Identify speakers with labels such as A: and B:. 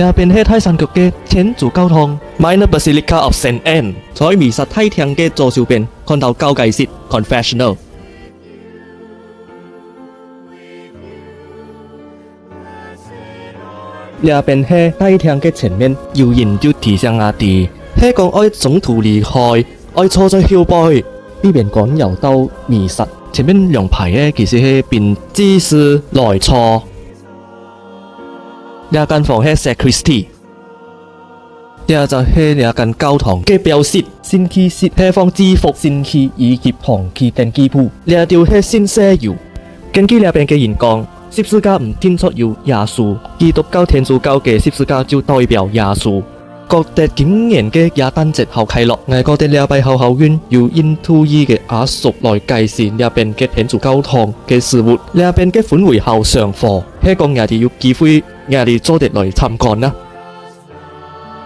A: 也เป็น喺泰山腳嘅天主教堂 Minor Basilica of Saint Anne， 在彌撒梯廳嘅左手邊看到交界室 Confessional。也เป็น喺梯廳嘅前面有人就提醒阿弟，喺講愛中途離開，愛坐在後背，避免趕遊到彌撒。前面兩排嘅其實係便指示來坐。呢間房係 Sacristy， 呢就係呢間教堂嘅表示先期室係放制服先期以及紅旗登記簿。呢條係先寫有，根據呢邊嘅人講，十字架唔天出有耶穌，基督教天主教嘅十字架就代表耶穌。覺得今年嘅耶誕節好快樂，我覺得呢邊好好運，由印度裔嘅阿叔來介紹呢邊嘅天主教堂嘅事物，呢邊嘅氛圍好祥和，香港人哋有機會，我哋早啲來參觀啦。